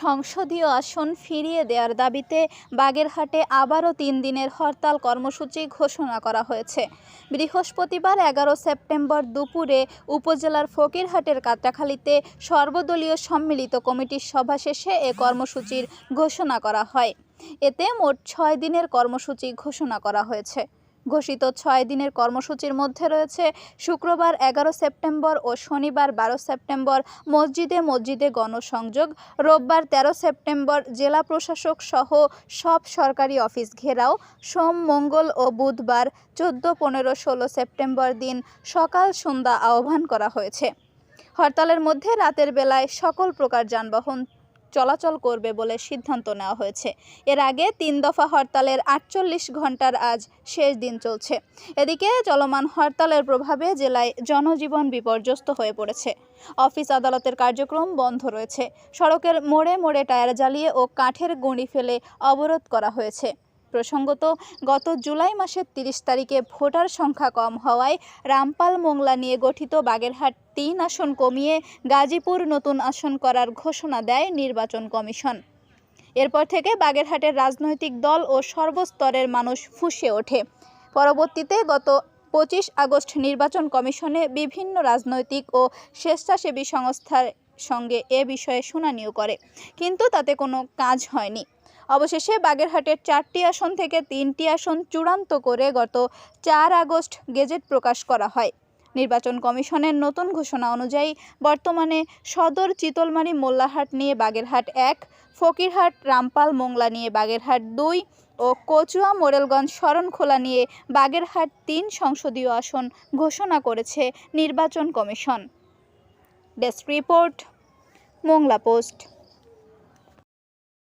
সংসদীয় আসন ফিরিয়ে দেওয়ার দাবিতে বাগেরহাটে আবারও 3 দিনের হরতাল কর্মসূচি ঘোষণা করা হয়েছে। বৃহস্পতিবার 11 সেপ্টেম্বর দুপুরে উপজেলার ফকিরহাটের কাটাখালীতে সর্বদলীয় সম্মিলিত কমিটির সভা শেষে এ কর্মসূচির ঘোষণা করা হয়। এতে মোট 6 দিনের কর্মসূচি ঘোষণা করা হয়েছে। ঘোষিত 6 দিনের কর্মসূচির মধ্যে রয়েছে শুক্রবার 11 সেপ্টেম্বর ও শনিবার 12 সেপ্টেম্বর মসজিদে মসজিদে গণসংযোগ, রোববার 13 সেপ্টেম্বর জেলা প্রশাসক সহ সব সরকারি অফিস ঘেরাও, সোম, মঙ্গল ও বুধবার 14, 15, 16 সেপ্টেম্বর দিন সকাল সন্ধ্যা আহ্বান করা হয়েছে। হরতালের মধ্যে রাতের বেলায় সকল প্রকার যানবাহন চলাচল করবে বলে সিদ্ধান্ত নেওয়া হয়েছে। এর আগে 3 দফা হরতালের 48 ঘন্টার আজ শেষ দিন চলছে। এদিকে চলমান হরতালের প্রভাবে জেলায় জনজীবন বিপর্যস্ত হয়ে পড়েছে। অফিস আদালতের কার্যক্রম বন্ধ রয়েছে। সড়কের মোড়ে মোড়ে টায়ার জ্বালিয়ে ও কাঠের গুঁড়ি ফেলে অবরোধ করা হয়েছে। প্রসঙ্গত, গত জুলাই মাসের 30 তারিখে ভোটার সংখ্যা কম হওয়ায় রামপাল মোংলা নিয়ে গঠিত বাগেরহাট 3 আসন কমিয়ে গাজীপুর নতুন আসন করার ঘোষণা দেয় নির্বাচন কমিশন। এরপর থেকে বাগেরহাটের রাজনৈতিক দল ও সর্বস্তরের মানুষ ফুঁসে ওঠে। পরবর্তীতে গত 25 আগস্ট নির্বাচন কমিশনে বিভিন্ন রাজনৈতিক ও স্বেচ্ছাসেবী সংস্থার সঙ্গে এ বিষয়ে শুনানিও করে, কিন্তু তাতে কোনো কাজ হয়নি। অবশেষে বাগেরহাটের 4টি আসন থেকে 3টি আসন চূড়ান্ত করে গত 4 আগস্ট গেজেট প্রকাশ করা হয়। নির্বাচন কমিশনের নতুন ঘোষণা অনুযায়ী বর্তমানে সদর চিতলমারী মোল্লাহাট নিয়ে বাগেরহাট 1, ফকিরহাট রামপাল মোংলা নিয়ে বাগেরহাট 2 ও কচুয়া মোরেলগঞ্জ শরণখোলা নিয়ে বাগেরহাট 3 সংসদীয় আসন ঘোষণা করেছে নির্বাচন commission. Desk report, Mongla post.